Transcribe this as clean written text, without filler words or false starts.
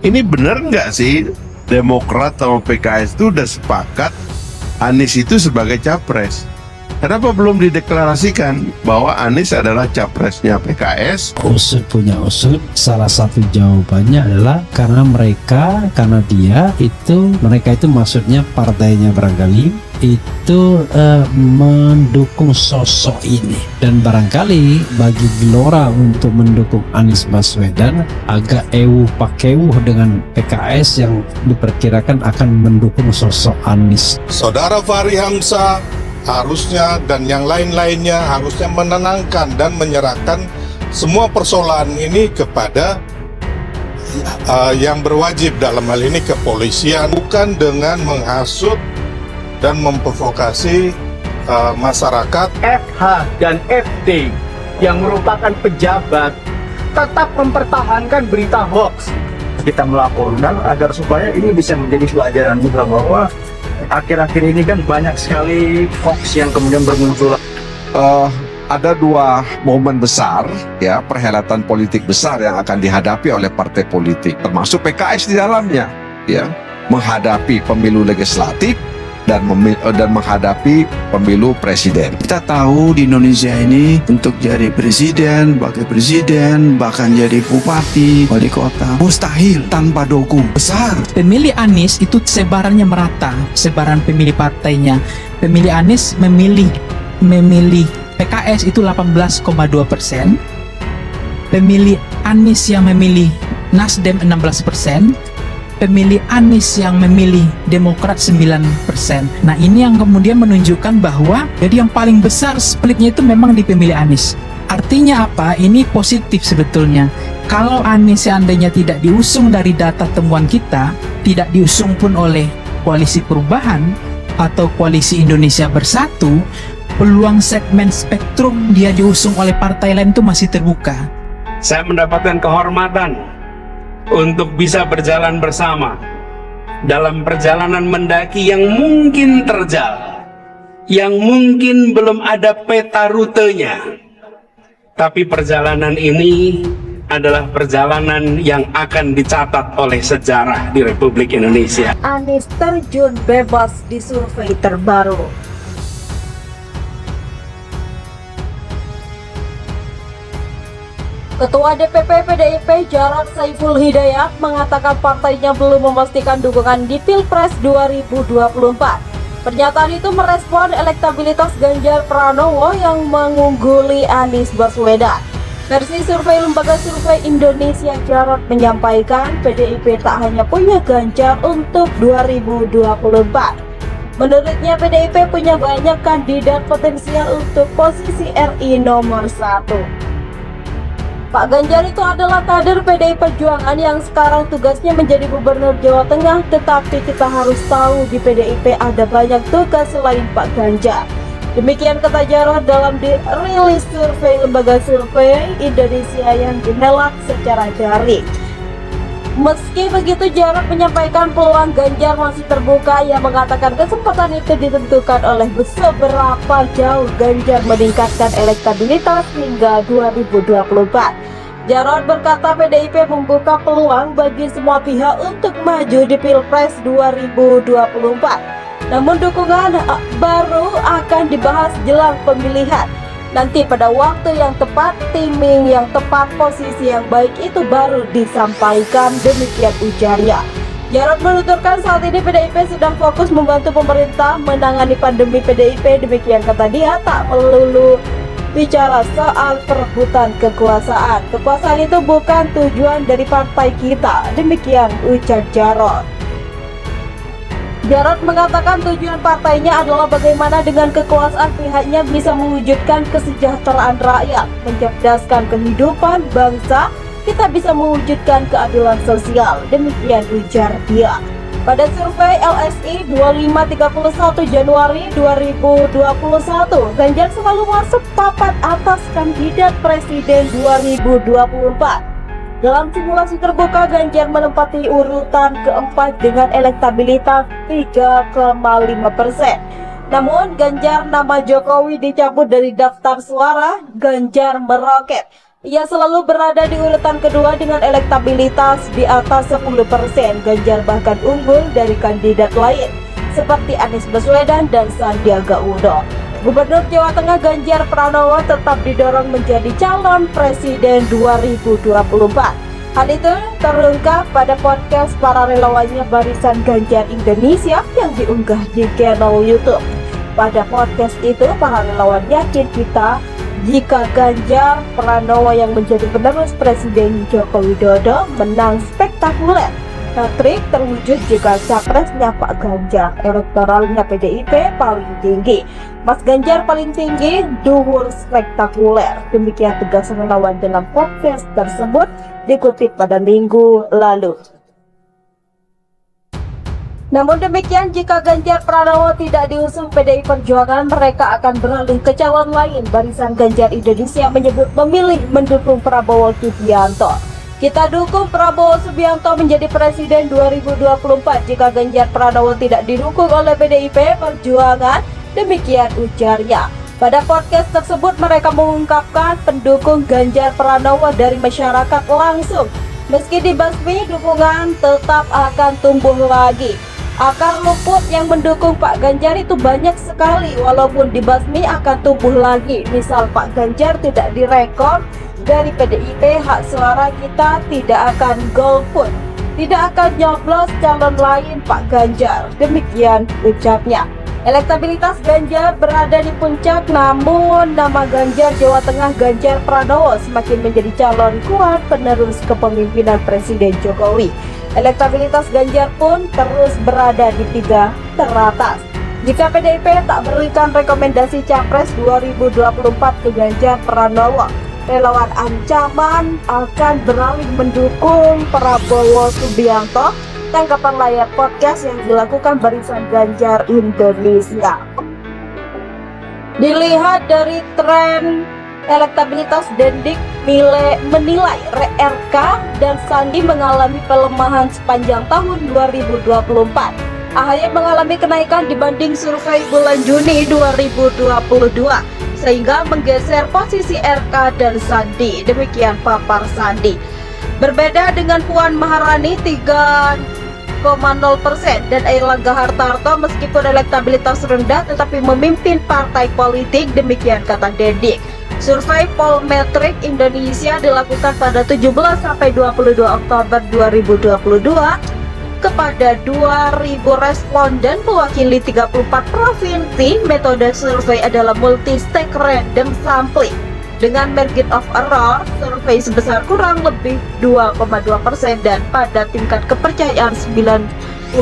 Ini benar nggak sih Demokrat sama PKS itu udah sepakat Anies itu sebagai capres? Kenapa belum dideklarasikan bahwa Anies adalah capresnya PKS? Usut punya usut, salah satu jawabannya adalah karena mereka itu maksudnya partainya barangkali itu mendukung sosok ini, dan barangkali bagi Gelora untuk mendukung Anies Baswedan agak pakewuh dengan PKS yang diperkirakan akan mendukung sosok Anies. Saudara Fahri Hamzah harusnya dan yang lain-lainnya harusnya menenangkan dan menyerahkan semua persoalan ini kepada yang berwajib, dalam hal ini kepolisian, bukan dengan menghasut dan memprovokasi masyarakat. FH dan FD yang merupakan pejabat tetap mempertahankan berita hoax. Kita melaporkan agar supaya ini bisa menjadi pelajaran juga bahwa akhir-akhir ini kan banyak sekali hoax yang kemudian bermunculan. Ada dua momen besar, ya, perhelatan politik besar yang akan dihadapi oleh partai politik, termasuk PKS di dalamnya, ya, menghadapi pemilu legislatif dan menghadapi pemilu presiden. Kita tahu di Indonesia ini untuk jadi presiden, wakil presiden, bahkan jadi bupati, wali kota, mustahil tanpa dukung besar. Pemilih Anies itu sebarannya merata, sebaran pemilih partainya. Pemilih Anies memilih PKS itu 18,2%. Pemilih Anies yang memilih Nasdem 16%. Pemilih Anies yang memilih Demokrat 9%. Nah, ini yang kemudian menunjukkan bahwa jadi yang paling besar splitnya itu memang di pemilih Anies. Artinya apa? Ini positif sebetulnya. Kalau Anies seandainya tidak diusung dari data temuan kita, tidak diusung pun oleh Koalisi Perubahan atau Koalisi Indonesia Bersatu, peluang segmen spektrum dia diusung oleh partai lain itu masih terbuka. Saya mendapatkan kehormatan untuk bisa berjalan bersama dalam perjalanan mendaki yang mungkin terjal, yang mungkin belum ada peta rutenya, tapi perjalanan ini adalah perjalanan yang akan dicatat oleh sejarah di Republik Indonesia. Anies terjun bebas di survei terbaru. Ketua DPP PDIP Jarod Saiful Hidayat mengatakan partainya belum memastikan dukungan di Pilpres 2024. Pernyataan itu merespon elektabilitas Ganjar Pranowo yang mengungguli Anies Baswedan. Versi survei Lembaga Survei Indonesia, Jarod menyampaikan PDIP tak hanya punya Ganjar untuk 2024. Menurutnya PDIP punya banyak kandidat potensial untuk posisi RI nomor 1. Pak Ganjar itu adalah kader PDI Perjuangan yang sekarang tugasnya menjadi Gubernur Jawa Tengah, tetapi kita harus tahu di PDIP ada banyak tugas selain Pak Ganjar. Demikian kata Jarod dalam dirilis survei Lembaga Survei Indonesia yang dihelat secara daring. Meski begitu, Jarod menyampaikan peluang Ganjar masih terbuka. Ia mengatakan kesempatan itu ditentukan oleh seberapa jauh Ganjar meningkatkan elektabilitas hingga 2024. Jarod berkata PDIP membuka peluang bagi semua pihak untuk maju di Pilpres 2024. Namun dukungan baru akan dibahas jelang pemilihan. Nanti pada waktu yang tepat, timing yang tepat, posisi yang baik itu baru disampaikan, demikian ujarnya. Jarod menuturkan saat ini PDIP sedang fokus membantu pemerintah menangani pandemi PDIP, demikian kata dia, tak melulu bicara soal perebutan kekuasaan. Kekuasaan itu bukan tujuan dari partai kita, demikian ujar Jarod. Jarod mengatakan tujuan partainya adalah bagaimana dengan kekuasaan pihaknya bisa mewujudkan kesejahteraan rakyat, mencerdaskan kehidupan bangsa, kita bisa mewujudkan keadilan sosial, demikian ujar dia. Pada survei LSI 2531 Januari 2021, Ganjar selalu masuk papan atas kandidat presiden 2024. Dalam simulasi terbuka, Ganjar menempati urutan keempat dengan elektabilitas 3,5%. Namun, Ganjar nama Jokowi dicabut dari daftar suara, Ganjar meroket. Ia selalu berada di urutan kedua dengan elektabilitas di atas 10%. Ganjar bahkan unggul dari kandidat lain seperti Anies Baswedan dan Sandiaga Uno. Gubernur Jawa Tengah Ganjar Pranowo tetap didorong menjadi calon presiden 2024. Hal itu terungkap pada podcast para relawannya Barisan Ganjar Indonesia yang diunggah di channel YouTube. Pada podcast itu, para relawan yakin jika Ganjar Pranowo yang menjadi penerus Presiden Joko Widodo menang spektakuler. Hat-trick terwujud jika capresnya Pak Ganjar, elektoralnya PDIP paling tinggi. Mas Ganjar paling tinggi, duhur spektakuler. Demikian tegas relawan dalam podcast tersebut dikutip pada minggu lalu. Namun demikian, jika Ganjar Pranowo tidak diusung PDI Perjuangan, mereka akan beralih ke calon lain. Barisan Ganjar Indonesia menyebut memilih mendukung Prabowo Subianto. Kita dukung Prabowo Subianto menjadi presiden 2024 jika Ganjar Pranowo tidak didukung oleh PDIP Perjuangan, demikian ujarnya. Pada podcast tersebut mereka mengungkapkan pendukung Ganjar Pranowo dari masyarakat langsung. Meski dibasmi, dukungan tetap akan tumbuh lagi. Akar rumput yang mendukung Pak Ganjar itu banyak sekali, walaupun dibasmi akan tumbuh lagi. Misal Pak Ganjar tidak direkod dari PDIP, hak suara kita tidak akan golput, tidak akan nyoblos calon lain Pak Ganjar. Demikian ucapnya. Elektabilitas Ganjar berada di puncak, namun nama Ganjar Jawa Tengah Ganjar Pranowo semakin menjadi calon kuat penerus kepemimpinan Presiden Jokowi. Elektabilitas Ganjar pun terus berada di 3 teratas. Jika PDIP tak berikan rekomendasi Capres 2024 ke Ganjar Pranowo, relawan ancaman akan beralih mendukung Prabowo Subianto. Tanggapan layar podcast yang dilakukan Barisan Ganjar Indonesia. Dilihat dari tren elektabilitas, Dendik menilai RK dan Sandi mengalami pelemahan sepanjang tahun 2024. AHY mengalami kenaikan dibanding survei bulan Juni 2022, sehingga menggeser posisi RK dan Sandi. Demikian papar Sandi. Berbeda dengan Puan Maharani 3,0% dan Airlangga Hartarto, meskipun elektabilitas rendah tetapi memimpin partai politik. Demikian kata Dendik. Survei Polmetrik Indonesia dilakukan pada 17-22 Oktober 2022 kepada 2.000 responden mewakili 34 provinsi. Metode survei adalah multi-stage random sampling. Dengan margin of error, survei sebesar kurang lebih 2,2% dan pada tingkat kepercayaan 95%.